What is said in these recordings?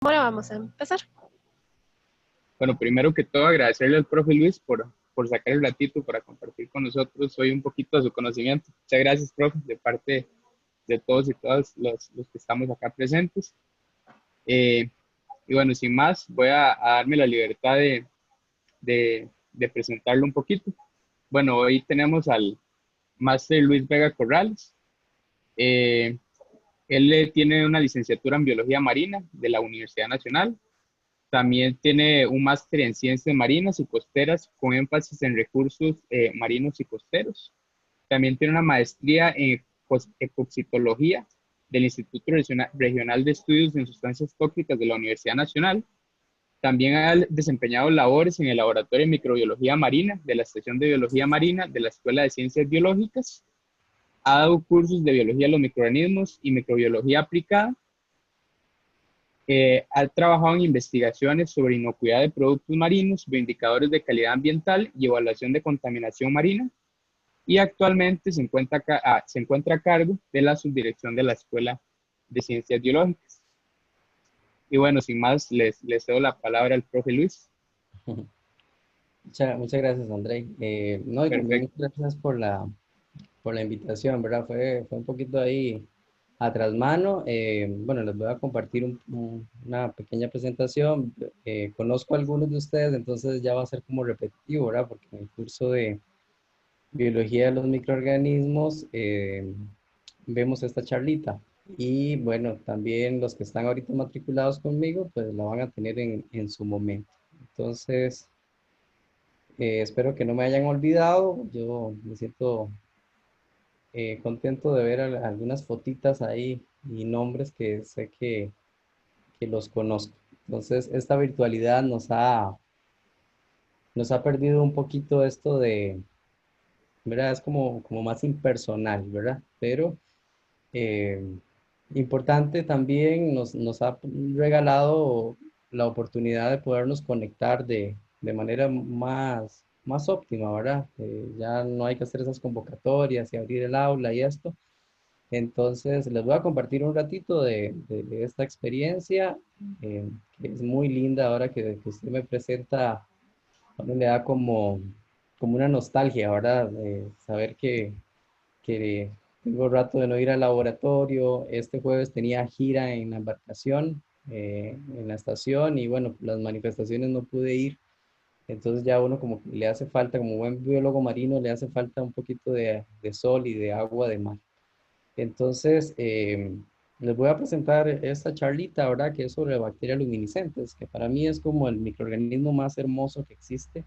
Bueno, vamos a empezar. Bueno, primero que todo, agradecerle al profe Luis por sacar el ratito para compartir con nosotros hoy un poquito de su conocimiento. Muchas gracias, profe, de parte de todos y todas los que estamos acá presentes. Eh, y bueno, sin más, voy a darme la libertad de presentarlo un poquito. Bueno, hoy tenemos al máster Luis Vega Corrales. Eh, Él tiene una licenciatura en Biología Marina de la Universidad Nacional. También tiene un máster en ciencias marinas y costeras con énfasis en recursos marinos y costeros. También tiene una maestría en ecoxitología del Instituto Regional de Estudios en Sustancias Tóxicas de la Universidad Nacional. También ha desempeñado labores en el Laboratorio de Microbiología Marina de la Estación de Biología Marina de la Escuela de Ciencias Biológicas. Ha dado cursos de biología de los microorganismos y microbiología aplicada. Ha trabajado en investigaciones sobre inocuidad de productos marinos, bioindicadores de calidad ambiental y evaluación de contaminación marina, y actualmente se encuentra a cargo de la subdirección de la Escuela de Ciencias Biológicas. Y bueno, sin más, les cedo la palabra al profe Luis. Muchas gracias, André. No, y también Perfecto. muchas gracias por la invitación, ¿verdad? Fue un poquito ahí a trasmano. Bueno, les voy a compartir una pequeña presentación. Conozco a algunos de ustedes, entonces ya va a ser como repetitivo, ¿verdad? Porque en el curso de Biología de los Microorganismos vemos esta charlita. Y bueno, también los que están ahorita matriculados conmigo, pues la van a tener en su momento. Entonces, espero que no me hayan olvidado. Yo me siento contento de ver algunas fotitas ahí y nombres que sé que los conozco. Entonces, esta virtualidad nos ha perdido un poquito esto de, ¿verdad? Es como más impersonal, ¿verdad? Pero eh, importante también nos ha regalado la oportunidad de podernos conectar de manera más óptima, ¿verdad? Ya no hay que hacer esas convocatorias y abrir el aula y esto. Entonces, les voy a compartir un ratito de esta experiencia, que es muy linda ahora que usted me presenta, a uno le da como una nostalgia, ¿verdad? Saber que tengo rato de no ir al laboratorio. Este jueves tenía gira en la embarcación, en la estación, y bueno, las manifestaciones no pude ir. Entonces ya uno como que le hace falta, como buen biólogo marino, le hace falta un poquito de sol y de agua de mar. Entonces, les voy a presentar esta charlita, ¿verdad? Que es sobre bacterias luminiscentes, que para mí es como el microorganismo más hermoso que existe.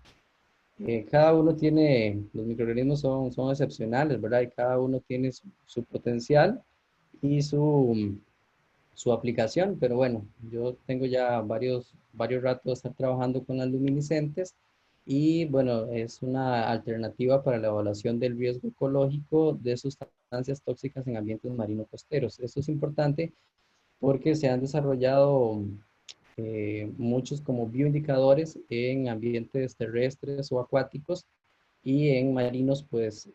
Cada uno tiene, los microorganismos son excepcionales, ¿verdad? Y cada uno tiene su potencial y su aplicación, pero bueno, yo tengo ya varios ratos de estar trabajando con las luminiscentes y bueno, es una alternativa para la evaluación del riesgo ecológico de sustancias tóxicas en ambientes marinos costeros. Esto es importante porque se han desarrollado muchos como bioindicadores en ambientes terrestres o acuáticos y en marinos pues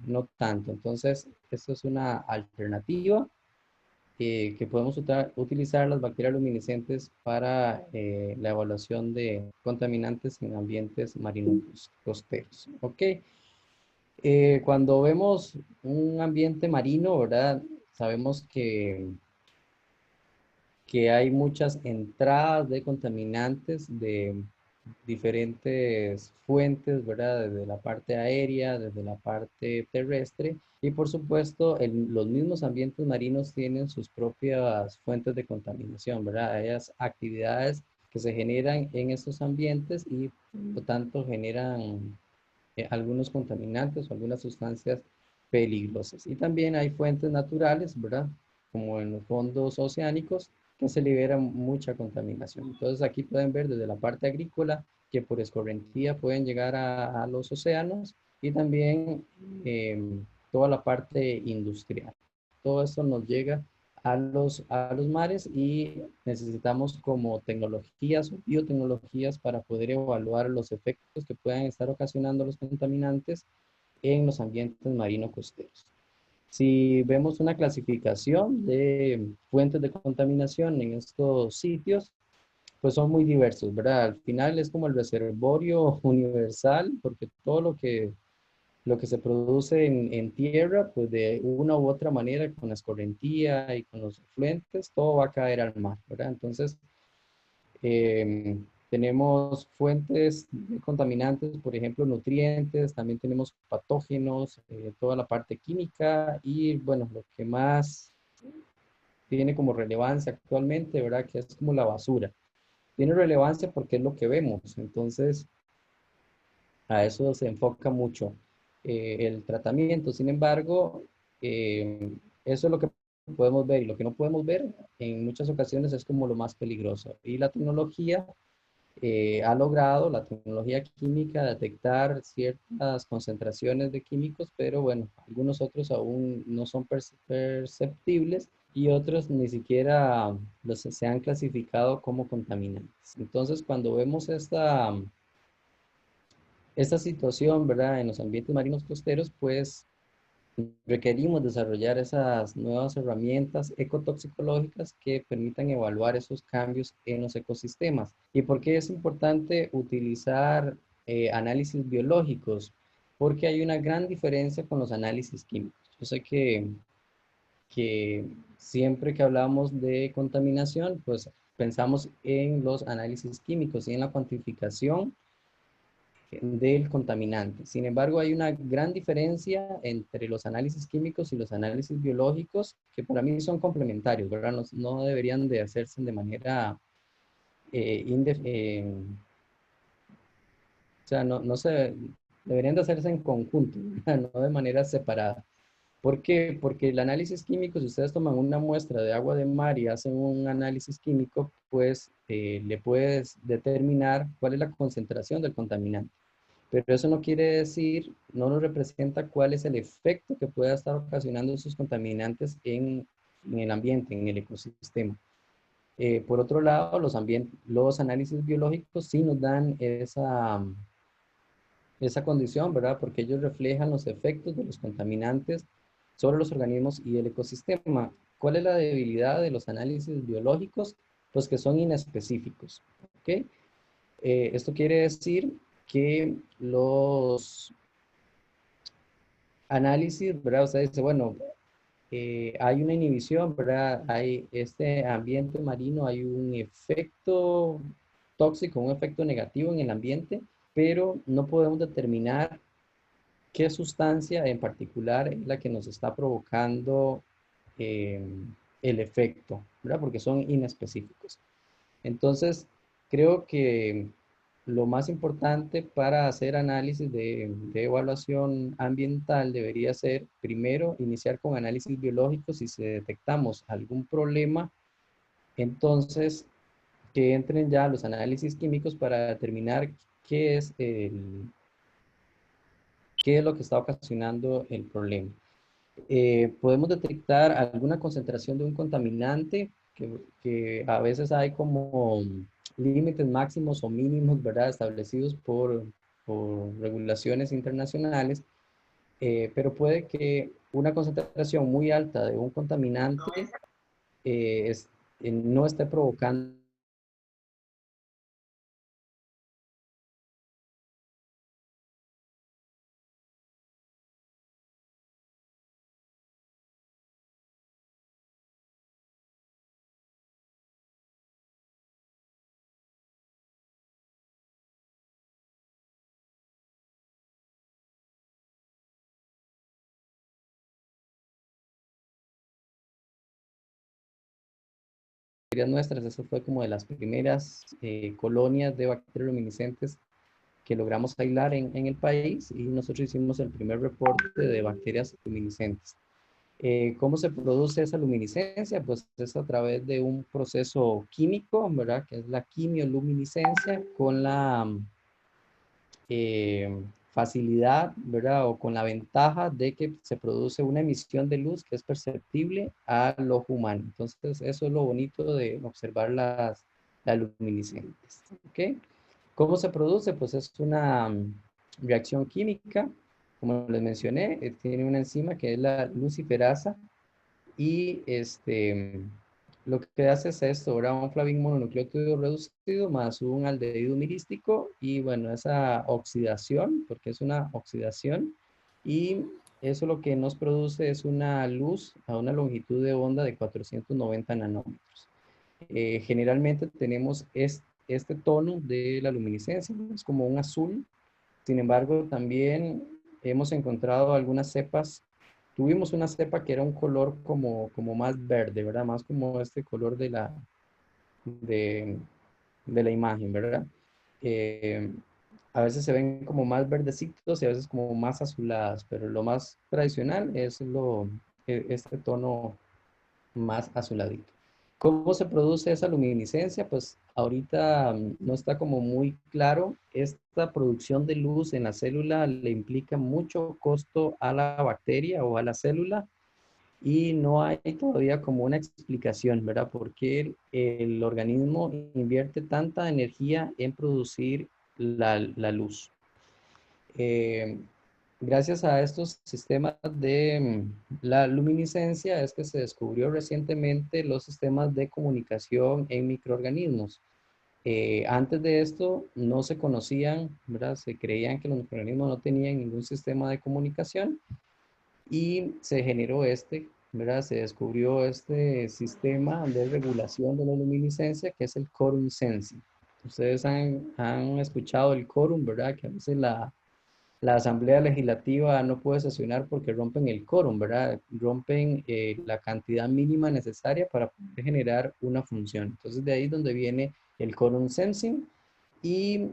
no tanto. Entonces, esto es una alternativa que podemos utilizar las bacterias luminiscentes para la evaluación de contaminantes en ambientes marinos costeros. ¿Ok? Cuando vemos un ambiente marino, ¿verdad? Sabemos que hay muchas entradas de contaminantes de diferentes fuentes, ¿verdad? Desde la parte aérea, desde la parte terrestre y por supuesto los mismos ambientes marinos tienen sus propias fuentes de contaminación, ¿verdad? Hay actividades que se generan en estos ambientes y por lo tanto generan algunos contaminantes o algunas sustancias peligrosas. Y también hay fuentes naturales, ¿verdad? Como en los fondos oceánicos, que se libera mucha contaminación. Entonces aquí pueden ver desde la parte agrícola que por escorrentía pueden llegar a los océanos y también toda la parte industrial. Todo esto nos llega a los mares y necesitamos como tecnologías o biotecnologías para poder evaluar los efectos que puedan estar ocasionando los contaminantes en los ambientes marino costeros. Si vemos una clasificación de fuentes de contaminación en estos sitios, pues son muy diversos, ¿verdad? Al final es como el reservorio universal, porque todo lo que se produce en tierra, pues de una u otra manera, con la escorrentía y con los efluentes, todo va a caer al mar, ¿verdad? Entonces, tenemos fuentes de contaminantes, por ejemplo, nutrientes, también tenemos patógenos, toda la parte química y, bueno, lo que más tiene como relevancia actualmente, ¿verdad? Que es como la basura. Tiene relevancia porque es lo que vemos, entonces a eso se enfoca mucho el tratamiento. Sin embargo, eso es lo que podemos ver y lo que no podemos ver en muchas ocasiones es como lo más peligroso. Y la tecnología ha logrado, la tecnología química, detectar ciertas concentraciones de químicos, pero bueno, algunos otros aún no son perceptibles y otros ni siquiera se han clasificado como contaminantes. Entonces, cuando vemos esta situación, ¿verdad? En los ambientes marinos costeros, pues requerimos desarrollar esas nuevas herramientas ecotoxicológicas que permitan evaluar esos cambios en los ecosistemas. ¿Y por qué es importante utilizar análisis biológicos? Porque hay una gran diferencia con los análisis químicos. Yo sé que siempre que hablamos de contaminación, pues pensamos en los análisis químicos y en la cuantificación del contaminante. Sin embargo, hay una gran diferencia entre los análisis químicos y los análisis biológicos que para mí son complementarios, ¿verdad? No, no deberían de hacerse de manera, eh, inde- eh, o sea, no se, deberían de hacerse en conjunto, ¿verdad? No de manera separada. ¿Por qué? Porque el análisis químico, si ustedes toman una muestra de agua de mar y hacen un análisis químico, pues le puedes determinar cuál es la concentración del contaminante. Pero eso no quiere decir, no nos representa cuál es el efecto que pueda estar ocasionando esos contaminantes en el ambiente, en el ecosistema. Por otro lado, los análisis biológicos sí nos dan esa condición, ¿verdad? Porque ellos reflejan los efectos de los contaminantes sobre los organismos y el ecosistema. ¿Cuál es la debilidad de los análisis biológicos? Pues que son inespecíficos, ¿ok? Esto quiere decir que los análisis, ¿verdad? Usted dice, bueno, hay una inhibición, ¿verdad? Hay este ambiente marino, hay un efecto tóxico, un efecto negativo en el ambiente, pero no podemos determinar qué sustancia en particular es la que nos está provocando eh, el efecto, ¿verdad? Porque son inespecíficos. Entonces, creo que lo más importante para hacer análisis de evaluación ambiental debería ser, primero, iniciar con análisis biológicos. Si se detectamos algún problema, entonces que entren ya los análisis químicos para determinar qué es, qué es lo que está ocasionando el problema. Podemos detectar alguna concentración de un contaminante que a veces hay como límites máximos o mínimos, ¿verdad? Establecidos por regulaciones internacionales, pero puede que una concentración muy alta de un contaminante no esté provocando. Nuestras, eso fue como de las primeras colonias de bacterias luminiscentes que logramos aislar en el país y nosotros hicimos el primer reporte de bacterias luminiscentes. ¿Cómo se produce esa luminiscencia? Pues es a través de un proceso químico, ¿verdad? Que es la quimioluminiscencia con la facilidad, ¿verdad? O con la ventaja de que se produce una emisión de luz que es perceptible al ojo humano. Entonces, eso es lo bonito de observar las luminiscentes, ¿ok? ¿Cómo se produce? Pues es una reacción química como les mencioné, tiene una enzima que es la luciferasa y lo que hace es esto, ¿verdad? Un flavín mononucleótido reducido más un aldehído mirístico y bueno, esa oxidación, porque es una oxidación, y eso lo que nos produce es una luz a una longitud de onda de 490 nanómetros. Generalmente tenemos este tono de la luminiscencia, es como un azul. Sin embargo, también hemos encontrado algunas cepas. Tuvimos una cepa que era un color como más verde, ¿verdad? Más como este color de, de la imagen, ¿verdad? Eh, a veces se ven como más verdecitos y a veces como más azuladas, pero lo más tradicional es este tono más azuladito. ¿Cómo se produce esa luminiscencia? Pues ahorita no está como muy claro. Esta producción de luz en la célula le implica mucho costo a la bacteria o a la célula y no hay todavía como una explicación, ¿verdad? ¿Por qué el organismo invierte tanta energía en producir la luz? Eh, Gracias a estos sistemas de la luminiscencia es que se descubrió recientemente los sistemas de comunicación en microorganismos. Antes de esto no se conocían, ¿verdad? Se creían que los microorganismos no tenían ningún sistema de comunicación y se generó ¿verdad? Se descubrió este sistema de regulación de la luminiscencia que es el quorum sensing. Ustedes han escuchado el quórum, ¿verdad? Que a veces la Asamblea Legislativa no puede sesionar porque rompen el quórum, ¿verdad? Rompen la cantidad mínima necesaria para poder generar una función. Entonces, de ahí es donde viene el quórum sensing y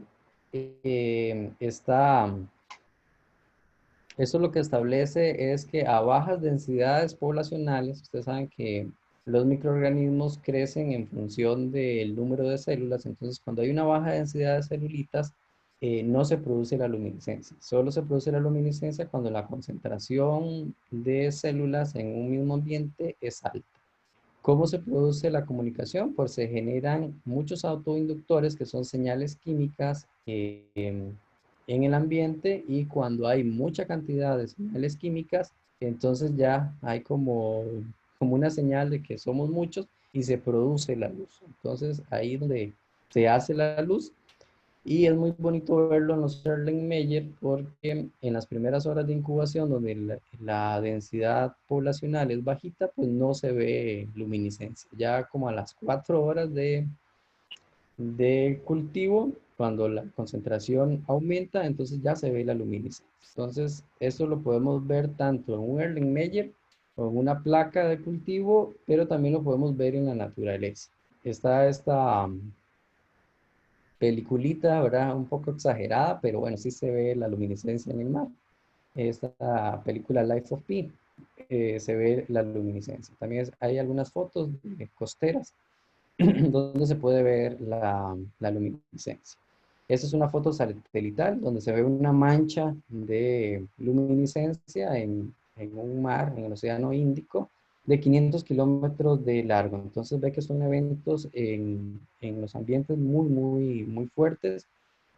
eso lo que establece es que a bajas densidades poblacionales, ustedes saben que los microorganismos crecen en función del número de células, entonces cuando hay una baja densidad de celulitas, no se produce la luminiscencia. Solo se produce la luminiscencia cuando la concentración de células en un mismo ambiente es alta. ¿Cómo se produce la comunicación? Pues se generan muchos autoinductores que son señales químicas en el ambiente y cuando hay mucha cantidad de señales químicas, entonces ya hay como una señal de que somos muchos y se produce la luz. Entonces ahí es donde se hace la luz y es muy bonito verlo en los Erlenmeyer porque en las primeras horas de incubación, donde la densidad poblacional es bajita, pues no se ve luminiscencia. Ya como a las 4 horas de cultivo, cuando la concentración aumenta, entonces ya se ve la luminiscencia. Entonces, esto lo podemos ver tanto en un Erlenmeyer o en una placa de cultivo, pero también lo podemos ver en la naturaleza. Está esta peliculita, ¿verdad? Un poco exagerada, pero bueno, sí se ve la luminiscencia en el mar. Esta película Life of Pi, se ve la luminiscencia. También hay algunas fotos costeras donde se puede ver la luminiscencia. Esta es una foto satelital donde se ve una mancha de luminiscencia en un mar, en el Océano Índico, de 500 kilómetros de largo. Entonces ve que son eventos en los ambientes muy, muy, muy fuertes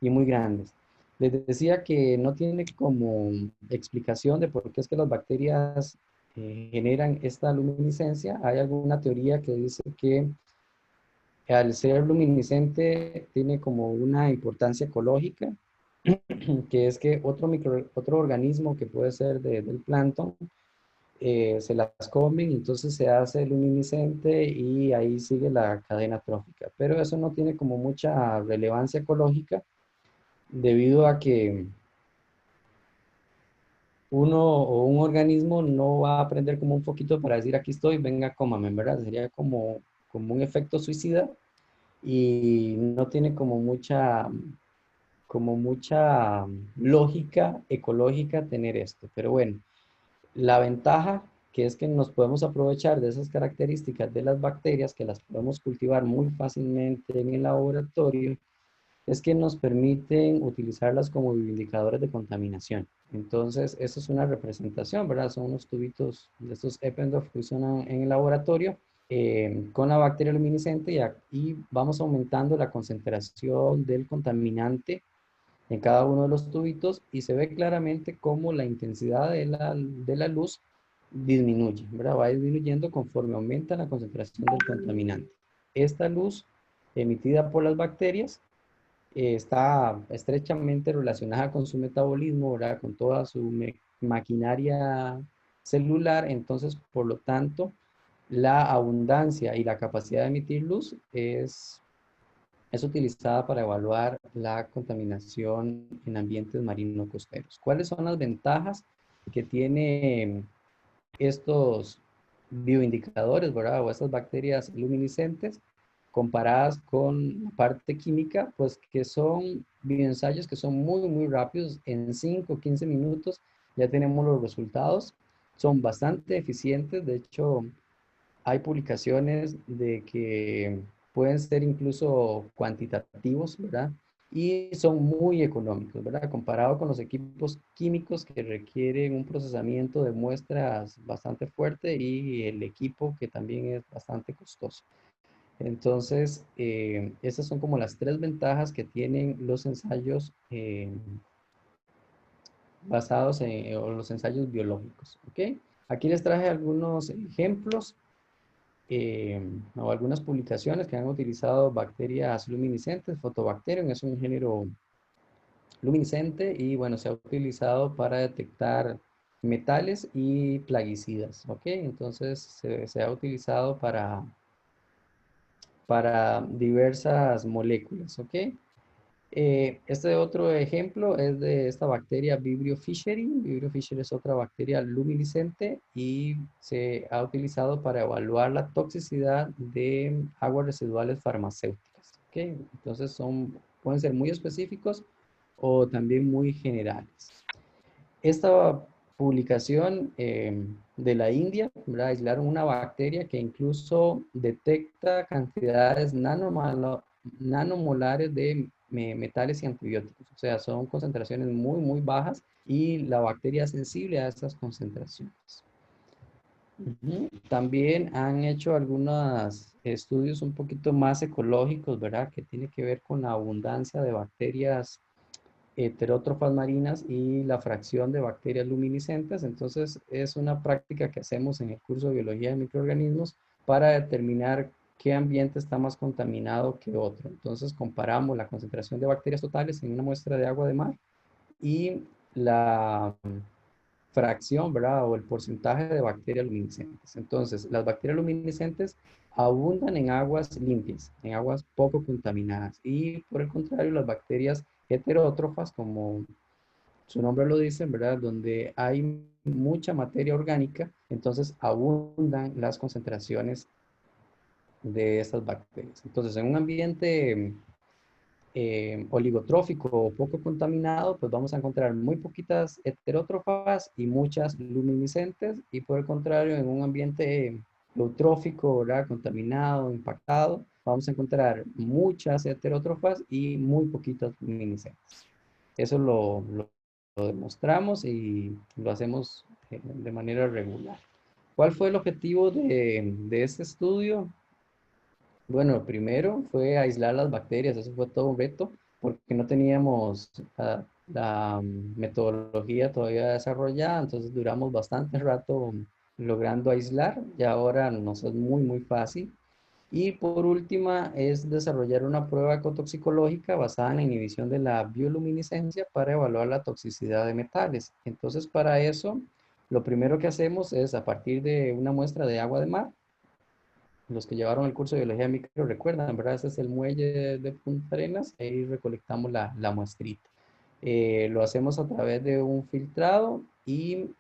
y muy grandes. Les decía que no tiene como explicación de por qué es que las bacterias generan esta luminiscencia. Hay alguna teoría que dice que al ser luminiscente tiene como una importancia ecológica, que es que otro organismo que puede ser del plancton se las comen, entonces se hace luminiscente y ahí sigue la cadena trófica. Pero eso no tiene como mucha relevancia ecológica debido a que uno o un organismo no va a aprender como un poquito para decir aquí estoy, venga, cómame, ¿verdad? Sería como un efecto suicida y no tiene como mucha lógica ecológica tener esto. Pero bueno, la ventaja que es que nos podemos aprovechar de esas características de las bacterias, que las podemos cultivar muy fácilmente en el laboratorio, es que nos permiten utilizarlas como bioindicadores de contaminación. Entonces, eso es una representación, ¿verdad? Son unos tubitos de estos Eppendorf que usan en el laboratorio con la bacteria luminiscente y vamos aumentando la concentración del contaminante en cada uno de los tubitos y se ve claramente cómo la intensidad de la luz disminuye, ¿verdad? Va disminuyendo conforme aumenta la concentración del contaminante. Esta luz emitida por las bacterias está estrechamente relacionada con su metabolismo, ¿verdad? Con toda su maquinaria celular, entonces, por lo tanto, la abundancia y la capacidad de emitir luz es utilizada para evaluar la contaminación en ambientes marinos costeros. ¿Cuáles son las ventajas que tiene estos bioindicadores, ¿verdad? O estas bacterias luminiscentes comparadas con la parte química, pues que son bioensayos que son muy, muy rápidos. En 5 o 15 minutos ya tenemos los resultados. Son bastante eficientes. De hecho, hay publicaciones de que pueden ser incluso cuantitativos, ¿verdad? Y son muy económicos, ¿verdad? Comparado con los equipos químicos que requieren un procesamiento de muestras bastante fuerte y el equipo que también es bastante costoso. Entonces, esas son como las tres ventajas que tienen los ensayos basados en o los ensayos biológicos, ¿ok? Aquí les traje algunos ejemplos o algunas publicaciones que han utilizado bacterias luminiscentes. Photobacterium es un género luminiscente y bueno, se ha utilizado para detectar metales y plaguicidas, ¿ok? Entonces se ha utilizado para diversas moléculas, ¿ok? Este otro ejemplo es de esta bacteria Vibrio fischeri. Vibrio fischeri es otra bacteria luminiscente y se ha utilizado para evaluar la toxicidad de aguas residuales farmacéuticas. ¿Ok? Entonces pueden ser muy específicos o también muy generales. Esta publicación de la India, ¿verdad? Aislaron una bacteria que incluso detecta cantidades nanomolares de metales y antibióticos. O sea, son concentraciones muy, muy bajas y la bacteria es sensible a estas concentraciones. También han hecho algunos estudios un poquito más ecológicos, ¿verdad? Que tiene que ver con la abundancia de bacterias heterótrofas marinas y la fracción de bacterias luminiscentes. Entonces, es una práctica que hacemos en el curso de biología de microorganismos para determinar qué ambiente está más contaminado que otro. Entonces, comparamos la concentración de bacterias totales en una muestra de agua de mar y la fracción, ¿verdad? O el porcentaje de bacterias luminiscentes. Entonces, las bacterias luminiscentes abundan en aguas limpias, en aguas poco contaminadas. Y por el contrario, las bacterias heterótrofas, como su nombre lo dice, ¿verdad? Donde hay mucha materia orgánica, entonces abundan las concentraciones de estas bacterias. Entonces, en un ambiente oligotrófico o poco contaminado, pues vamos a encontrar muy poquitas heterótrofas y muchas luminiscentes, y por el contrario, en un ambiente eutrófico, ¿verdad? Contaminado, impactado, vamos a encontrar muchas heterótrofas y muy poquitas luminiscentes. Eso lo demostramos y lo hacemos de manera regular. ¿Cuál fue el objetivo de este estudio? Bueno, primero fue aislar las bacterias, eso fue todo un reto, porque no teníamos la metodología todavía desarrollada, entonces duramos bastante rato logrando aislar y ahora nos es muy, muy fácil. Y por última es desarrollar una prueba ecotoxicológica basada en la inhibición de la bioluminiscencia para evaluar la toxicidad de metales. Entonces, para eso, lo primero que hacemos es a partir de una muestra de agua de mar. Los que llevaron el curso de biología micro recuerdan, ¿verdad? Ese es el muelle de Punta Arenas, ahí recolectamos la muestrita. Lo hacemos a través de un filtrado y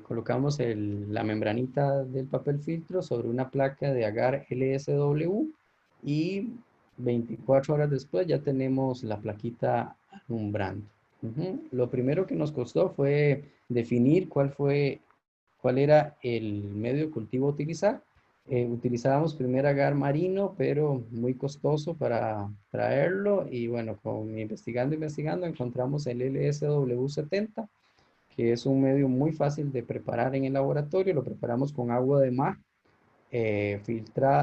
colocamos la membranita del papel filtro sobre una placa de agar LSW y 24 horas después ya tenemos la plaquita alumbrando. Lo primero que nos costó fue definir cuál era el medio de cultivo a utilizar. Utilizábamos primer agar marino, pero muy costoso para traerlo. Y bueno, investigando, encontramos el LSW70, que es un medio muy fácil de preparar en el laboratorio. Lo preparamos con agua de mar,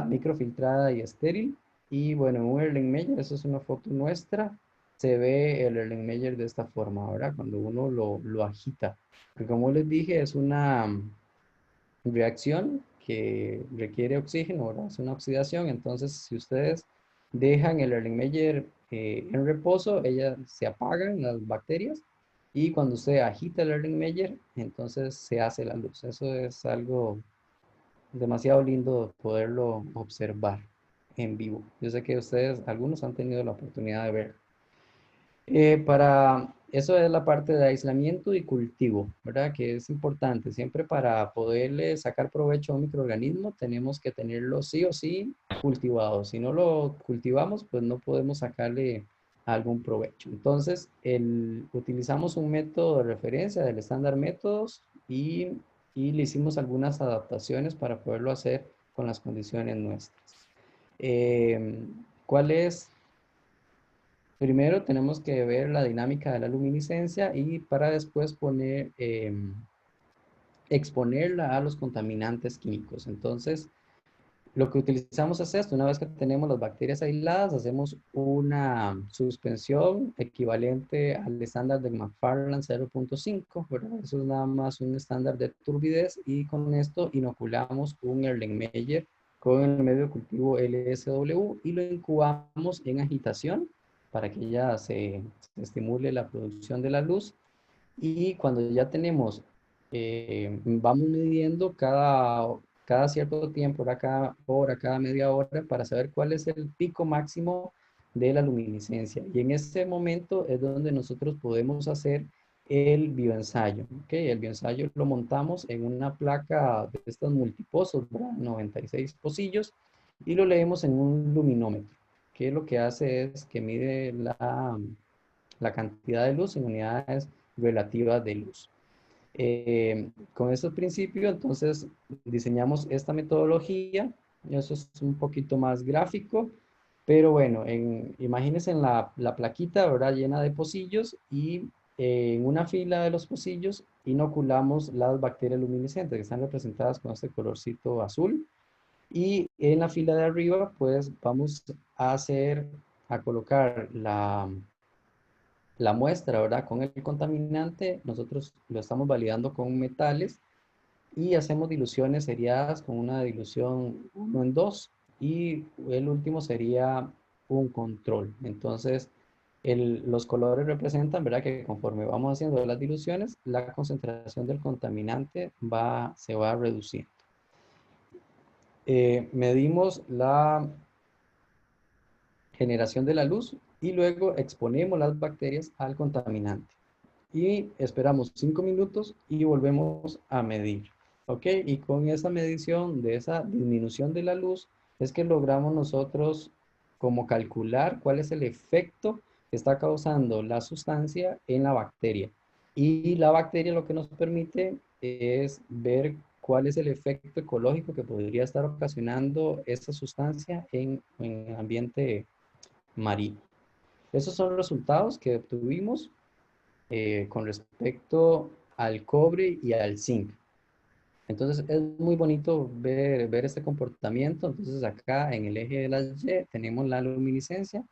microfiltrada y estéril. Y bueno, un Erlenmeyer, eso es una foto nuestra. se ve el Erlenmeyer de esta forma, ¿verdad? Cuando uno lo agita. Porque como les dije, es una reacción que requiere oxígeno, ¿verdad? Es una oxidación. Entonces, si ustedes dejan el Erlenmeyer en reposo, ellas se apagan, las bacterias, y cuando usted agita el Erlenmeyer, entonces se hace la luz. Eso es algo demasiado lindo poderlo observar en vivo. Yo sé que ustedes, algunos han tenido la oportunidad de ver. Para eso es la parte de aislamiento y cultivo, ¿verdad? Que es importante. Siempre para poderle sacar provecho a un microorganismo tenemos que tenerlo sí o sí cultivado. Si no lo cultivamos, pues no podemos sacarle algún provecho. Entonces, utilizamos un método de referencia del estándar métodos y le hicimos algunas adaptaciones para poderlo hacer con las condiciones nuestras. ¿Cuál es? Primero tenemos que ver la dinámica de la luminiscencia y para después exponerla a los contaminantes químicos. Entonces, lo que utilizamos es esto. Una vez que tenemos las bacterias aisladas, hacemos una suspensión equivalente al estándar de McFarland 0.5, ¿verdad? Eso es nada más un estándar de turbidez y con esto inoculamos un Erlenmeyer con el medio de cultivo LSW y lo incubamos en agitación para que ya se estimule la producción de la luz. Y cuando ya tenemos, vamos midiendo cada cierto tiempo, cada hora, cada media hora, para saber cuál es el pico máximo de la luminiscencia. Y en ese momento es donde nosotros podemos hacer el bioensayo. ¿Ok? El bioensayo lo montamos en una placa de estos multipozos, ¿verdad? 96 pocillos, y lo leemos en un luminómetro, que lo que hace es que mide la cantidad de luz en unidades relativas de luz. Con estos principios, entonces, diseñamos esta metodología. Eso es un poquito más gráfico, pero bueno, imagínense en la plaquita, ¿verdad? Llena de pocillos y en una fila de los pocillos inoculamos las bacterias luminiscentes que están representadas con este colorcito azul. Y en la fila de arriba, pues vamos a colocar la muestra, ¿verdad? Con el contaminante, nosotros lo estamos validando con metales y hacemos diluciones seriadas con una dilución 1 en 2 y el último sería un control. Entonces, los colores representan, ¿verdad? Que conforme vamos haciendo las diluciones, la concentración del contaminante se va reduciendo. Medimos la generación de la luz y luego exponemos las bacterias al contaminante. Y esperamos 5 minutos y volvemos a medir. ¿Ok? Y con esa medición de esa disminución de la luz es que logramos nosotros como calcular cuál es el efecto que está causando la sustancia en la bacteria. Y la bacteria lo que nos permite es ver cuál es el efecto ecológico que podría estar ocasionando esa sustancia en el ambiente marino. Esos son los resultados que obtuvimos con respecto al cobre y al zinc. Entonces es muy bonito ver este comportamiento. Entonces acá en el eje de la Y tenemos la luminiscencia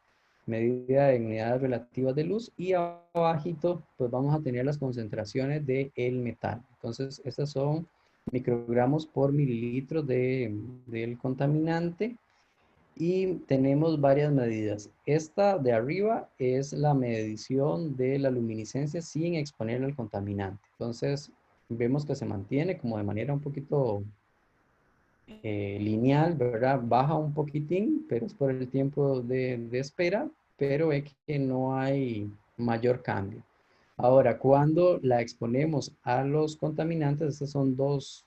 medida en unidades relativas de luz y abajito pues vamos a tener las concentraciones del metal. Entonces estas son microgramos por mililitro del contaminante y tenemos varias medidas. Esta de arriba es la medición de la luminiscencia sin exponer al contaminante. Entonces, vemos que se mantiene como de manera un poquito lineal, ¿verdad? Baja un poquitín, pero es por el tiempo de espera, pero es que no hay mayor cambio. Ahora, cuando la exponemos a los contaminantes, estos son dos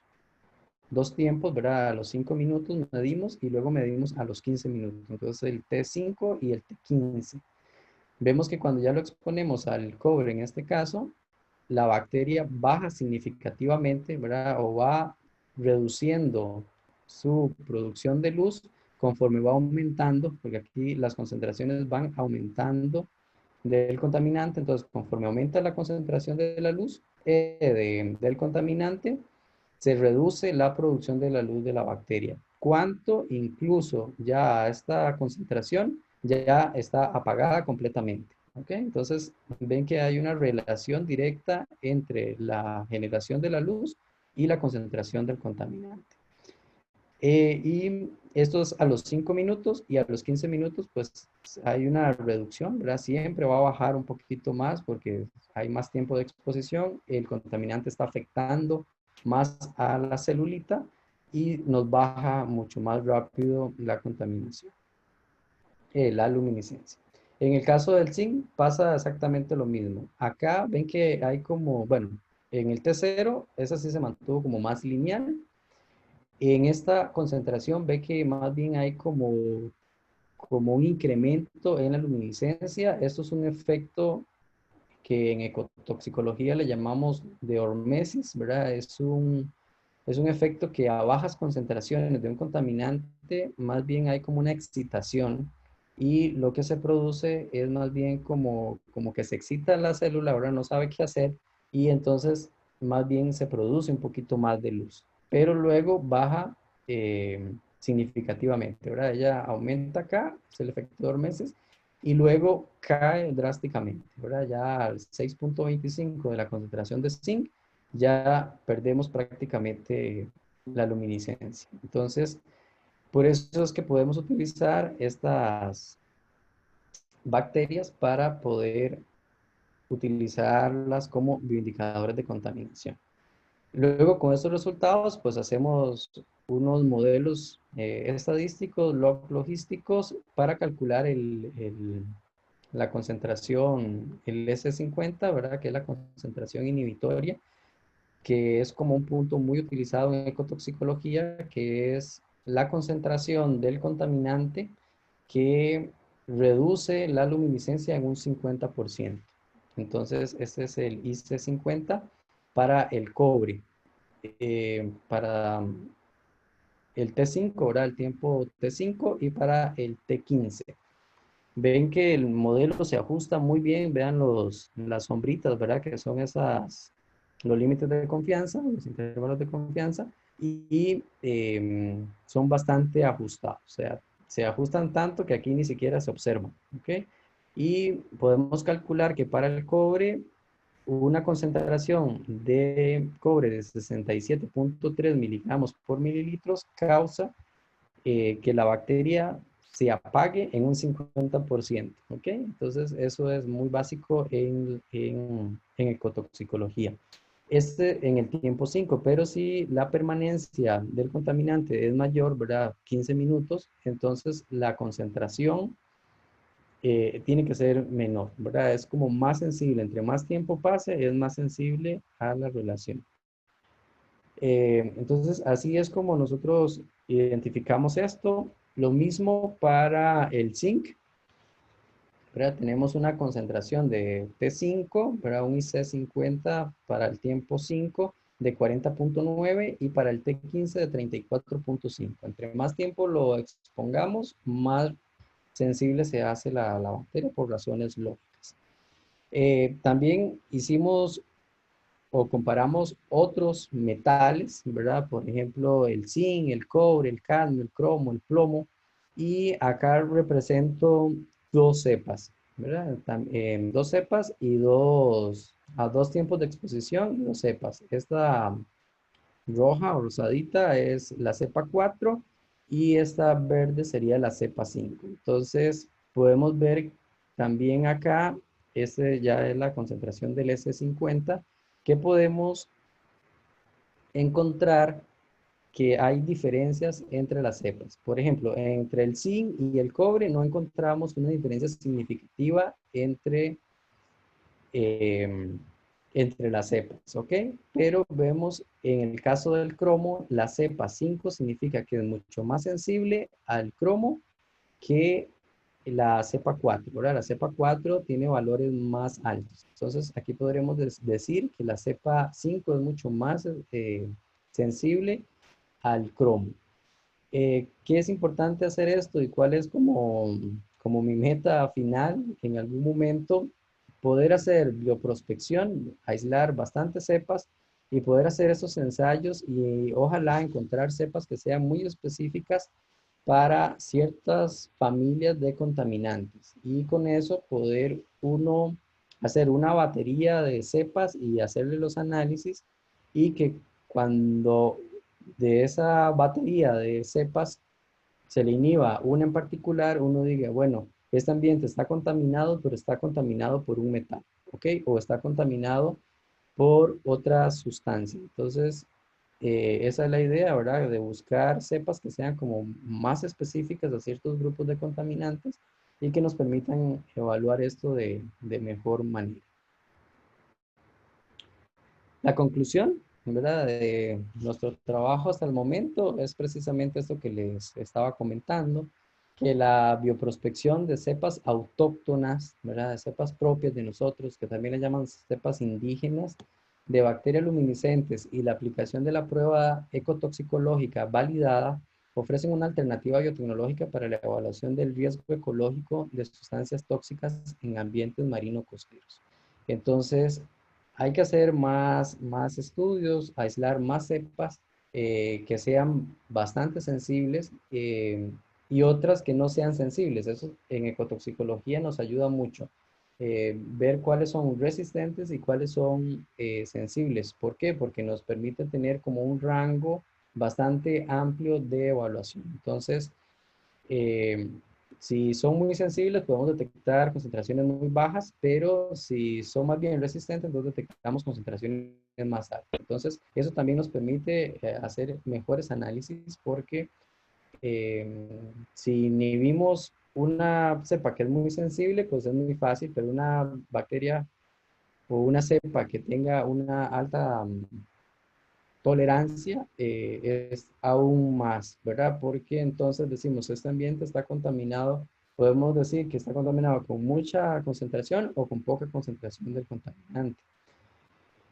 tiempos, ¿verdad? A los 5 minutos medimos y luego medimos a los 15 minutos. Entonces el T5 y el T15. Vemos que cuando ya lo exponemos al cobre, en este caso, la bacteria baja significativamente, ¿verdad? O va reduciendo su producción de luz conforme va aumentando, porque aquí las concentraciones van aumentando del contaminante. Entonces, conforme aumenta la concentración de la luz del contaminante, se reduce la producción de la luz de la bacteria. ¿Cuánto? Incluso ya esta concentración ya está apagada completamente. ¿Ok? Entonces, ven que hay una relación directa entre la generación de la luz y la concentración del contaminante. Y esto es a los 5 minutos y a los 15 minutos, pues hay una reducción, ¿verdad? Siempre va a bajar un poquito más porque hay más tiempo de exposición, el contaminante está afectando más a la celulita y nos baja mucho más rápido la contaminación, la luminiscencia. En el caso del zinc pasa exactamente lo mismo. Acá ven que hay como, bueno, en el T0, esa sí se mantuvo como más lineal. En esta concentración ve que más bien hay como un incremento en la luminiscencia. Esto es un efecto que en ecotoxicología le llamamos de hormesis, ¿verdad? Es un efecto que a bajas concentraciones de un contaminante, más bien hay como una excitación y lo que se produce es más bien como que se excita la célula, ahora no sabe qué hacer y entonces más bien se produce un poquito más de luz, pero luego baja significativamente, ¿verdad? Ella aumenta acá, es el efecto de hormesis, y luego cae drásticamente, ¿verdad? Ya al 6.25 de la concentración de zinc ya perdemos prácticamente la luminiscencia. Entonces, por eso es que podemos utilizar estas bacterias para poder utilizarlas como bioindicadores de contaminación. Luego, con estos resultados, pues hacemos unos modelos estadísticos, logísticos, para calcular la concentración, el S50, ¿verdad? Que es la concentración inhibitoria, que es como un punto muy utilizado en ecotoxicología, que es la concentración del contaminante que reduce la luminiscencia en un 50%. Entonces, este es el IC50 para el cobre. Para el T5, ¿verdad? El tiempo T5 y para el T15. Ven que el modelo se ajusta muy bien, vean las sombritas, ¿verdad? Que son los límites de confianza, los intervalos de confianza, y son bastante ajustados, o sea, se ajustan tanto que aquí ni siquiera se observan, ¿ok? Y podemos calcular que para el cobre, una concentración de cobre de 67.3 miligramos por mililitros causa que la bacteria se apague en un 50%, ¿ok? Entonces, eso es muy básico en ecotoxicología. Este en el tiempo 5, pero si la permanencia del contaminante es mayor, ¿verdad? 15 minutos, entonces la concentración tiene que ser menor, ¿verdad? Es como más sensible, entre más tiempo pase, es más sensible a la relación. Entonces, así es como nosotros identificamos esto. Lo mismo para el zinc, ¿verdad? Tenemos una concentración de T5, ¿verdad? Un IC50 para el tiempo 5 de 40.9 y para el T15 de 34.5. Entre más tiempo lo expongamos, más sensible se hace la bacteria por razones lógicas. También hicimos o comparamos otros metales, ¿verdad? Por ejemplo, el zinc, el cobre, el cadmio, el cromo, el plomo. Y acá represento dos cepas, ¿verdad? Dos cepas y a dos tiempos de exposición y dos cepas. Esta roja o rosadita es la cepa 4 y esta verde sería la cepa 5. Entonces, podemos ver también acá, este ya es la concentración del S50, que podemos encontrar que hay diferencias entre las cepas. Por ejemplo, entre el zinc y el cobre no encontramos una diferencia significativa eh, entre las cepas, ¿ok? Pero vemos en el caso del cromo, la cepa 5 significa que es mucho más sensible al cromo que la cepa 4, ¿verdad? La cepa 4 tiene valores más altos. Entonces, aquí podremos decir que la cepa 5 es mucho más sensible al cromo. ¿Qué es importante hacer esto y cuál es como mi meta final en algún momento? Poder hacer bioprospección, aislar bastantes cepas y poder hacer esos ensayos y ojalá encontrar cepas que sean muy específicas para ciertas familias de contaminantes y con eso poder uno hacer una batería de cepas y hacerle los análisis y que cuando de esa batería de cepas se le inhiba una en particular, uno diga, bueno, este ambiente está contaminado, pero está contaminado por un metal, ¿ok? O está contaminado por otra sustancia. Entonces, esa es la idea, ¿verdad? De buscar cepas que sean como más específicas a ciertos grupos de contaminantes y que nos permitan evaluar esto de mejor manera. La conclusión, ¿verdad? De nuestro trabajo hasta el momento es precisamente esto que les estaba comentando, que la bioprospección de cepas autóctonas, ¿verdad? De cepas propias de nosotros, que también le llaman cepas indígenas, de bacterias luminiscentes y la aplicación de la prueba ecotoxicológica validada ofrecen una alternativa biotecnológica para la evaluación del riesgo ecológico de sustancias tóxicas en ambientes marinos costeros. Entonces, hay que hacer más estudios, aislar más cepas que sean bastante sensibles y otras que no sean sensibles. Eso en ecotoxicología nos ayuda mucho. Ver cuáles son resistentes y cuáles son sensibles. ¿Por qué? Porque nos permite tener como un rango bastante amplio de evaluación. Entonces, eh, si son muy sensibles, podemos detectar concentraciones muy bajas, pero si son más bien resistentes, entonces detectamos concentraciones más altas. Entonces, eso también nos permite hacer mejores análisis porque si inhibimos una cepa que es muy sensible, pues es muy fácil, pero una bacteria o una cepa que tenga una alta tolerancia es aún más, ¿verdad? Porque entonces decimos, este ambiente está contaminado, podemos decir que está contaminado con mucha concentración o con poca concentración del contaminante.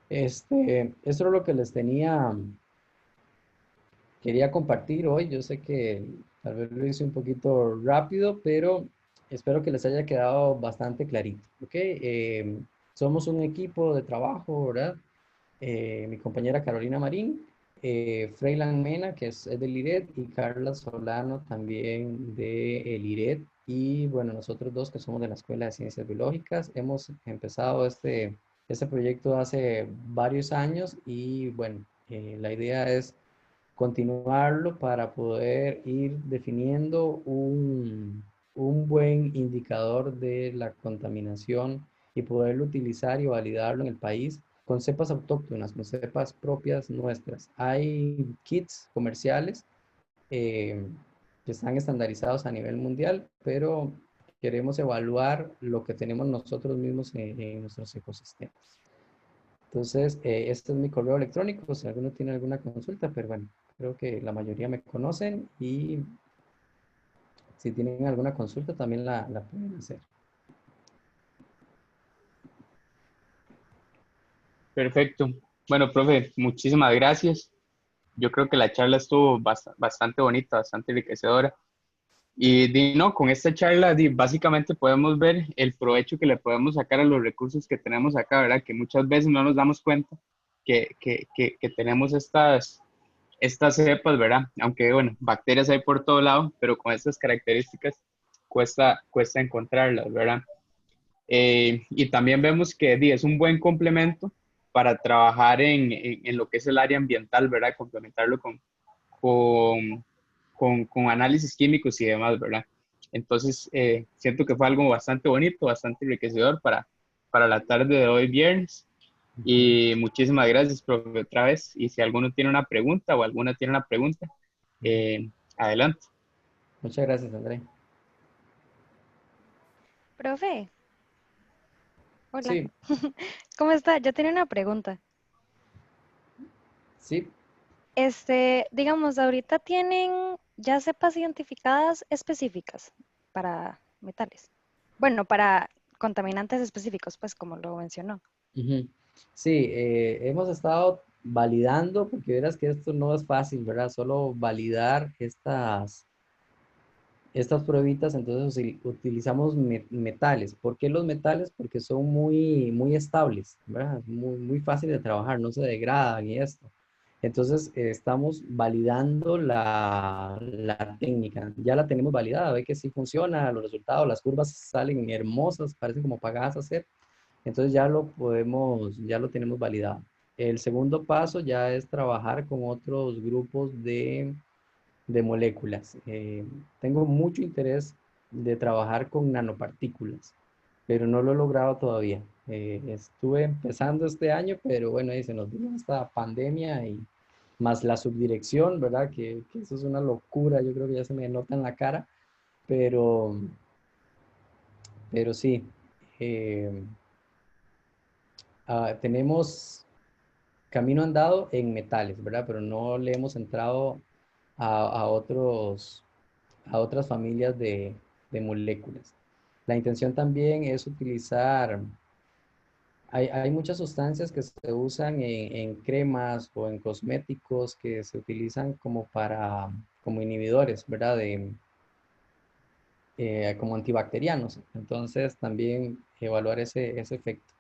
Esto es lo que les quería compartir hoy. Yo sé que tal vez lo hice un poquito rápido, pero espero que les haya quedado bastante clarito, ¿ok? Somos un equipo de trabajo, ¿verdad? Mi compañera Carolina Marín, Freylan Mena, que es del IRED, y Carla Solano también del IRED. Y bueno, nosotros dos que somos de la Escuela de Ciencias Biológicas, hemos empezado este proyecto hace varios años y bueno, la idea es continuarlo para poder ir definiendo un buen indicador de la contaminación y poderlo utilizar y validarlo en el país con cepas autóctonas, con cepas propias nuestras. Hay kits comerciales eh, que están estandarizados a nivel mundial, pero queremos evaluar lo que tenemos nosotros mismos en nuestros ecosistemas. Entonces, este es mi correo electrónico, si alguno tiene alguna consulta, pero bueno, creo que la mayoría me conocen y si tienen alguna consulta también la pueden hacer. Perfecto. Bueno, profe, muchísimas gracias. Yo creo que la charla estuvo bastante bonita, bastante enriquecedora. Y no, con esta charla básicamente podemos ver el provecho que le podemos sacar a los recursos que tenemos acá, ¿verdad? Que muchas veces no nos damos cuenta que tenemos estas cepas, ¿verdad? Aunque, bueno, bacterias hay por todo lado, pero con estas características cuesta encontrarlas, ¿verdad? Y también vemos que es un buen complemento para trabajar en lo que es el área ambiental, ¿verdad? Complementarlo con, con análisis químicos y demás, ¿verdad? Entonces, siento que fue algo bastante bonito, bastante enriquecedor para la tarde de hoy viernes. Ujú. Y muchísimas gracias, profe, otra vez. Y si alguno tiene una pregunta o alguna tiene una pregunta, adelante. Muchas gracias, André. Profe, hola. Sí, ¿Cómo está? Yo tenía una pregunta. sí, Digamos, ahorita tienen ya cepas identificadas específicas para metales. Bueno, para contaminantes específicos, pues como lo mencionó. ujú. Sí, hemos estado validando, porque verás que esto no es fácil, ¿verdad? Solo validar estas pruebitas, entonces utilizamos metales. ¿Por qué los metales? Porque son muy estables, ¿verdad? Muy fácil de trabajar, no se degradan y esto. Entonces, estamos validando la técnica. Ya la tenemos validada, ve que sí funciona, los resultados, las curvas salen hermosas, parecen como pagadas a hacer. Entonces ya lo tenemos validado. El segundo paso ya es trabajar con otros grupos de moléculas. Tengo mucho interés de trabajar con nanopartículas, pero no lo he logrado todavía. Estuve empezando este año, pero bueno, ahí se nos vino esta pandemia y más la subdirección, ¿verdad? Que eso es una locura, yo creo que ya se me nota en la cara, pero, pero sí. eh, Tenemos camino andado en metales, ¿verdad? Pero no le hemos entrado a a otras familias de moléculas. La intención también es utilizar, hay muchas sustancias que se usan en cremas o en cosméticos que se utilizan como como inhibidores, ¿verdad? Como antibacterianos. Entonces también evaluar ese efecto.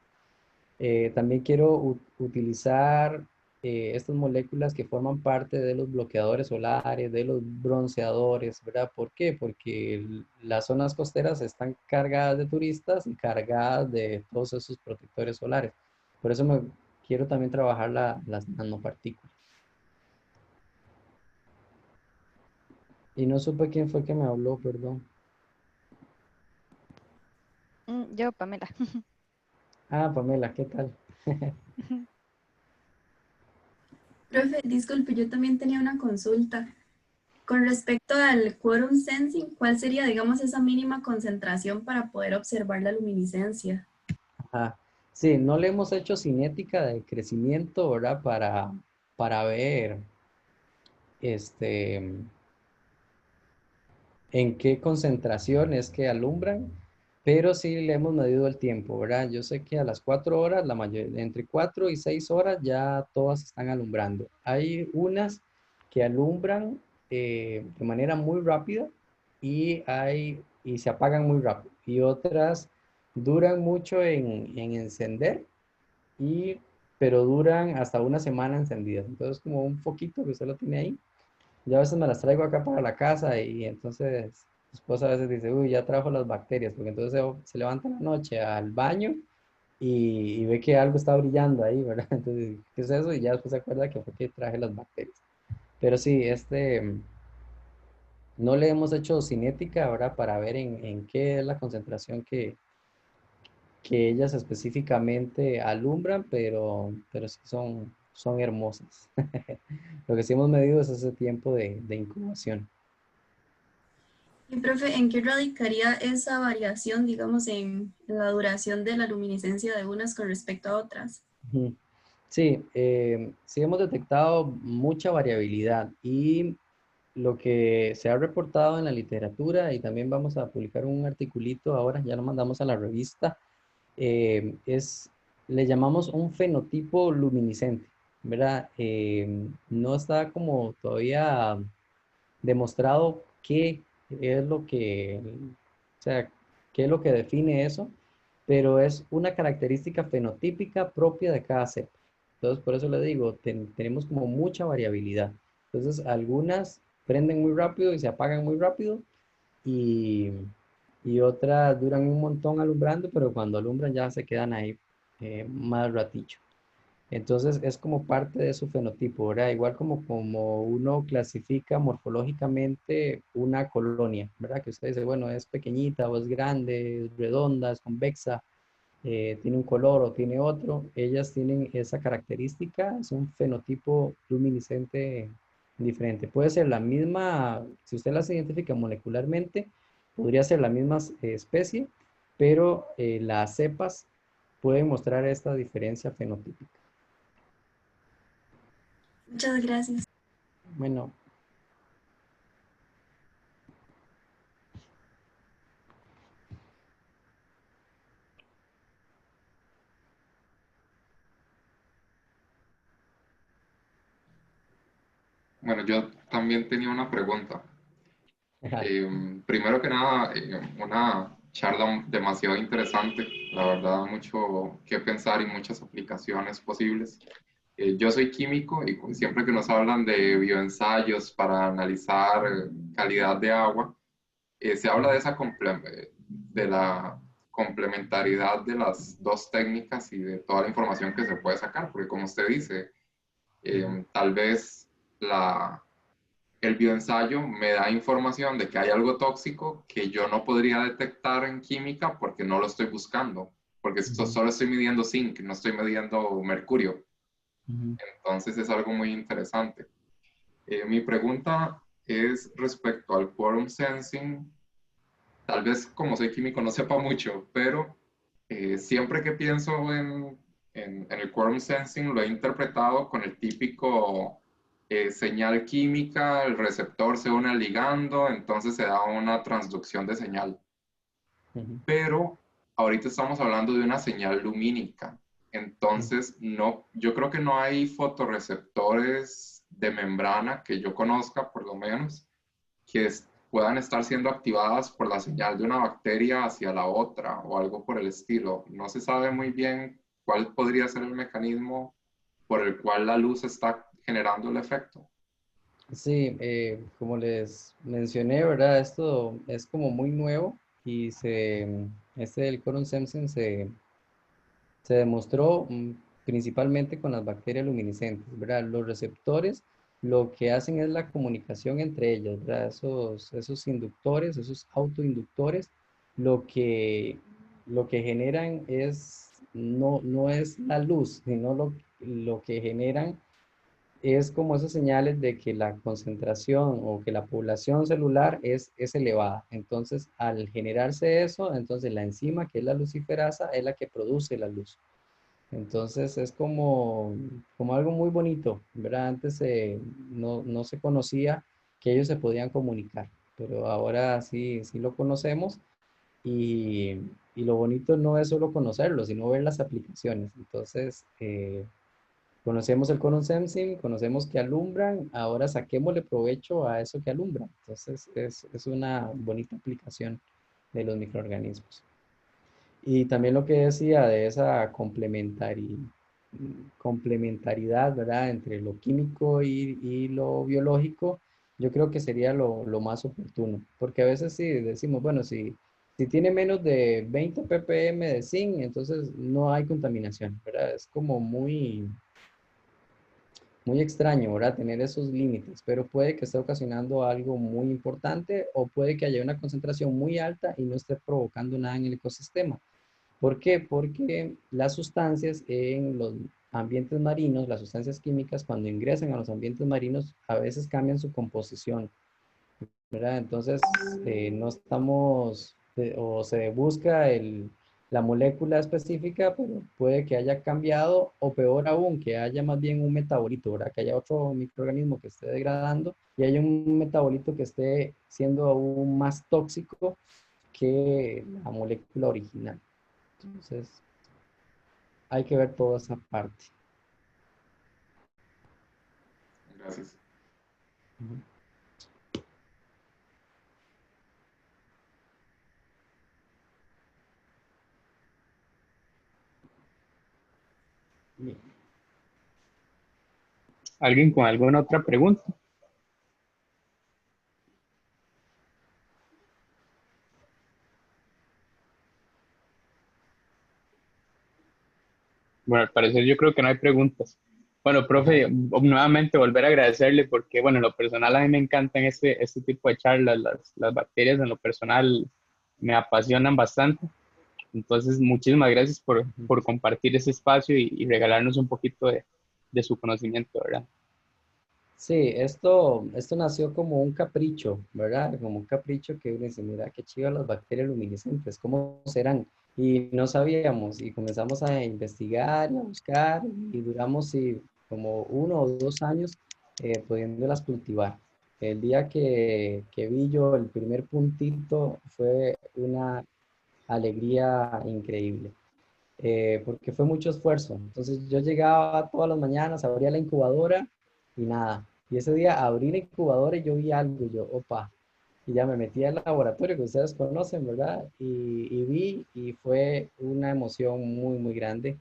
También quiero utilizar estas moléculas que forman parte de los bloqueadores solares, de los bronceadores, ¿verdad? ¿Por qué? Porque las zonas costeras están cargadas de turistas y cargadas de todos esos protectores solares. Por eso quiero también trabajar las nanopartículas. Y no supe quién fue que me habló, perdón. Yo, Pamela. Ah, Pamela, ¿qué tal? Profe, disculpe, yo también tenía una consulta. Con respecto al quorum sensing, ¿cuál sería, digamos, esa mínima concentración para poder observar la luminiscencia? Ah, sí, no le hemos hecho cinética de crecimiento, ¿verdad? Para ver este, en qué concentración es que alumbran, pero sí le hemos medido el tiempo, ¿verdad? Yo sé que a las 4 horas, la mayoría, entre 4 y 6 horas ya todas están alumbrando. Hay unas que alumbran de manera muy rápida y se apagan muy rápido. Y otras duran mucho en encender, y, pero duran hasta una semana encendidas. Entonces, como un foquito que usted lo tiene ahí. Yo a veces me las traigo acá para la casa y entonces mi esposa a veces dice, uy, ya trajo las bacterias, porque entonces se levanta en la noche al baño y ve que algo está brillando ahí, ¿verdad? Entonces, ¿qué es eso? Y ya después se acuerda que fue que traje las bacterias. Pero sí, no le hemos hecho cinética ahora para ver en qué es la concentración que ellas específicamente alumbran, pero sí son hermosas. Lo que sí hemos medido es ese tiempo de incubación. Y, profe, ¿en qué radicaría esa variación, digamos, en la duración de la luminiscencia de unas con respecto a otras? Ujú. Sí, sí hemos detectado mucha variabilidad y lo que se ha reportado en la literatura, y también vamos a publicar un articulito ahora, ya lo mandamos a la revista, es, le llamamos un fenotipo luminiscente, ¿verdad? No está como todavía demostrado qué es o sea, qué es lo que define eso, pero es una característica fenotípica propia de cada cepa. Entonces, por eso le digo, tenemos como mucha variabilidad. Entonces, algunas prenden muy rápido y se apagan muy rápido y, y otras duran un montón alumbrando, pero cuando alumbran ya se quedan ahí más ratillo. Entonces es como parte de su fenotipo, ¿verdad? Igual como uno clasifica morfológicamente una colonia, ¿verdad? Que usted dice, bueno, es pequeñita o es grande, es redonda, es convexa, tiene un color o tiene otro. Ellas tienen esa característica, es un fenotipo luminiscente diferente. Puede ser la misma, si usted las identifica molecularmente, podría ser la misma especie, pero las cepas pueden mostrar esta diferencia fenotípica. Muchas gracias. Bueno, Bueno, yo también tenía una pregunta. Primero que nada, una charla demasiado interesante, la verdad, mucho que pensar y muchas aplicaciones posibles. Yo soy químico y siempre que nos hablan de bioensayos para analizar calidad de agua, se habla de de la complementariedad de las dos técnicas y de toda la información que se puede sacar, porque como usted dice, tal vez el bioensayo me da información de que hay algo tóxico que yo no podría detectar en química porque no lo estoy buscando, porque solo estoy midiendo zinc, no estoy midiendo mercurio. Entonces es algo muy interesante. Mi pregunta es respecto al quorum sensing. Tal vez como soy químico no sepa mucho, pero siempre que pienso en el quorum sensing lo he interpretado con el típico señal química, el receptor se une al ligando, entonces se da una transducción de señal. Pero ahorita estamos hablando de una señal lumínica. Entonces, no, yo creo que no hay fotorreceptores de membrana que yo conozca, por lo menos, que puedan estar siendo activadas por la señal de una bacteria hacia la otra o algo por el estilo. No se sabe muy bien cuál podría ser el mecanismo por el cual la luz está generando el efecto. Sí, como les mencioné, ¿verdad? Esto es como muy nuevo y este del quorum sensing se demostró principalmente con las bacterias luminiscentes, ¿verdad? Los receptores lo que hacen es la comunicación entre ellas, ¿verdad? Esos inductores, esos autoinductores, lo que, lo que generan no es la luz, sino lo que generan es como esas señales de que la concentración o que la población celular es elevada. Entonces, al generarse eso, entonces la enzima, que es la luciferasa, es la que produce la luz. Entonces, es como algo muy bonito, ¿verdad? Antes no se conocía que ellos se podían comunicar, pero ahora sí lo conocemos y lo bonito no es solo conocerlo, sino ver las aplicaciones. Entonces, conocemos el quorum sensing, conocemos que alumbran, ahora saquémosle provecho a eso que alumbra. Entonces es una bonita aplicación de los microorganismos. Y también lo que decía de esa complementariedad, ¿verdad? Entre lo químico y lo biológico, yo creo que sería lo más oportuno. Porque a veces sí decimos, bueno, si tiene menos de 20 ppm de zinc, entonces no hay contaminación, ¿verdad? Es como muy extraño, ¿verdad? Tener esos límites, pero puede que esté ocasionando algo muy importante o puede que haya una concentración muy alta y no esté provocando nada en el ecosistema. ¿Por qué? Porque las sustancias en los ambientes marinos, las sustancias químicas, cuando ingresan a los ambientes marinos, a veces cambian su composición, ¿verdad? Entonces, no estamos, o se busca la molécula específica, pero puede que haya cambiado, o peor aún, que haya más bien un metabolito, ¿verdad? Que haya otro microorganismo que esté degradando y haya un metabolito que esté siendo aún más tóxico que la molécula original. Entonces, hay que ver toda esa parte. Gracias. Ujú. Bien. ¿Alguien con alguna otra pregunta? Bueno, al parecer yo creo que no hay preguntas. Bueno, profe, nuevamente volver a agradecerle porque, bueno, en lo personal a mí me encantan este tipo de charlas, las bacterias en lo personal me apasionan bastante. Entonces, muchísimas gracias por compartir ese espacio y regalarnos un poquito de su conocimiento, ¿verdad? Sí, esto nació como un capricho, ¿verdad? Como un capricho que uno dice, mira, qué chido las bacterias luminiscentes, ¿cómo serán? Y no sabíamos y comenzamos a investigar y a buscar y duramos sí, como 1 o 2 años pudiéndolas cultivar. El día que vi yo el primer puntito fue una alegría increíble. Porque fue mucho esfuerzo. Entonces yo llegaba todas las mañanas, abría la incubadora y nada. Y ese día abrí la incubadora y yo vi algo, y yo, opa, y ya me metí al laboratorio que ustedes conocen, ¿verdad? Y vi y fue una emoción muy, muy grande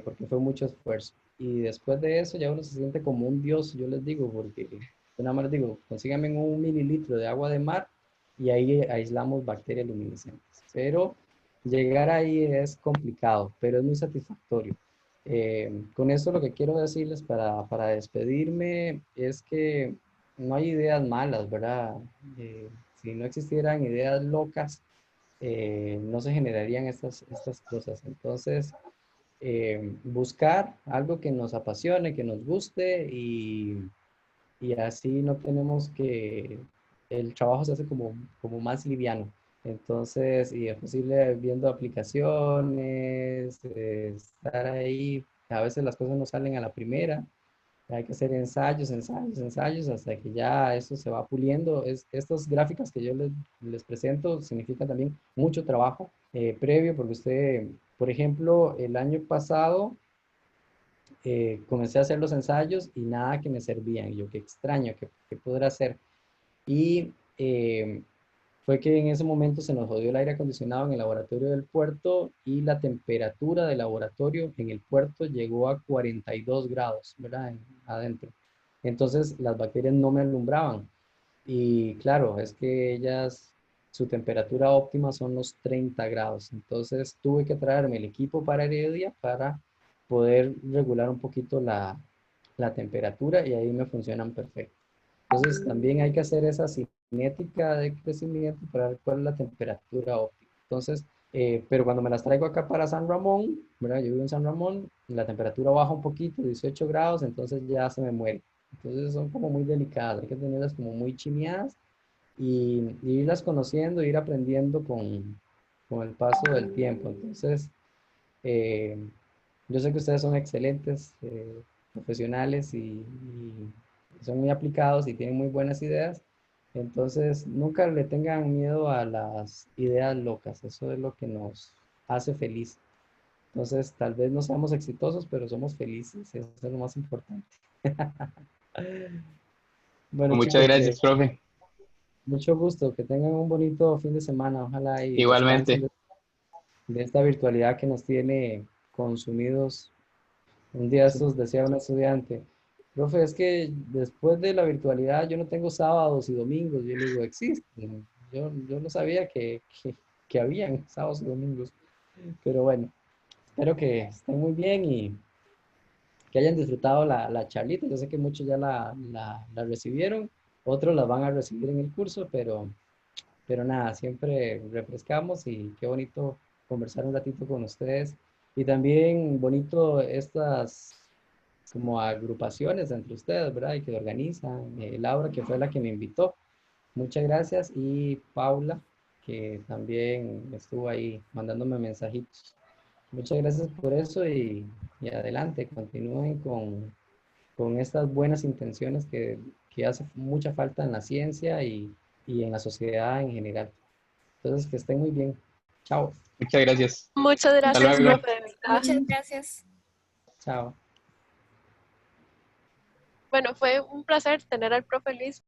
porque fue mucho esfuerzo. y después de eso ya uno se siente como un dios, yo les digo, porque yo nada más les digo, consíganme 1 mililitro de agua de mar y ahí aislamos bacterias luminiscentes. Pero llegar ahí es complicado, pero es muy satisfactorio. Con esto lo que quiero decirles para despedirme es que no hay ideas malas, ¿verdad? Si no existieran ideas locas, no se generarían estas cosas. Entonces, buscar algo que nos apasione, que nos guste y así no tenemos que, el trabajo se hace como más liviano. Entonces, y es posible viendo aplicaciones, estar ahí, a veces las cosas no salen a la primera, hay que hacer ensayos, ensayos, ensayos, hasta que ya eso se va puliendo. Estas gráficas que yo les presento significan también mucho trabajo previo, porque usted, por ejemplo, el año pasado comencé a hacer los ensayos y nada que me servían. Yo, qué extraño, qué podrá hacer? Y fue que en ese momento se nos jodió el aire acondicionado en el laboratorio del puerto y la temperatura del laboratorio en el puerto llegó a 42 grados, ¿verdad? Adentro. Entonces las bacterias no me alumbraban. Y claro, es que ellas, su temperatura óptima son los 30 grados. Entonces tuve que traerme el equipo para Heredia para poder regular un poquito la temperatura y ahí me funcionan perfecto. Entonces también hay que hacer esa cinética de crecimiento para ver cuál es la temperatura óptima. Entonces, pero cuando me las traigo acá para San Ramón, ¿verdad? Yo vivo en San Ramón, la temperatura baja un poquito, 18 grados, entonces ya se me muere. Entonces son como muy delicadas, hay que tenerlas como muy chineadas y irlas conociendo, ir aprendiendo con el paso del tiempo. Entonces, eh, yo sé que ustedes son excelentes profesionales y son muy aplicados y tienen muy buenas ideas. Entonces, nunca le tengan miedo a las ideas locas. Eso es lo que nos hace feliz. Entonces, tal vez no seamos exitosos, pero somos felices. Eso es lo más importante. Bueno, Muchas chicos, gracias, profe. mucho gusto. Que tengan un bonito fin de semana. Ojalá y descansen Igualmente. de esta virtualidad que nos tiene consumidos. Un día estos decía un estudiante, profe, es que después de la virtualidad yo no tengo sábados y domingos. Yo le digo, existen. Yo no sabía que habían sábados y domingos. Pero bueno, espero que estén muy bien y que hayan disfrutado la charlita. Yo sé que muchos ya la recibieron, otros la van a recibir en el curso, pero nada, siempre refrescamos y qué bonito conversar un ratito con ustedes. Y también bonito estas como agrupaciones entre ustedes, ¿verdad? Y que organizan. Laura, que fue la que me invitó. Muchas gracias. Y Paula, que también estuvo ahí mandándome mensajitos. Muchas gracias por eso y adelante, continúen con estas buenas intenciones que hace mucha falta en la ciencia y en la sociedad en general. Entonces, que estén muy bien. Chao. Muchas gracias. Muchas Hasta gracias, luego. profe, de verdad. Muchas gracias. Chao. Bueno, fue un placer tener al profe Luis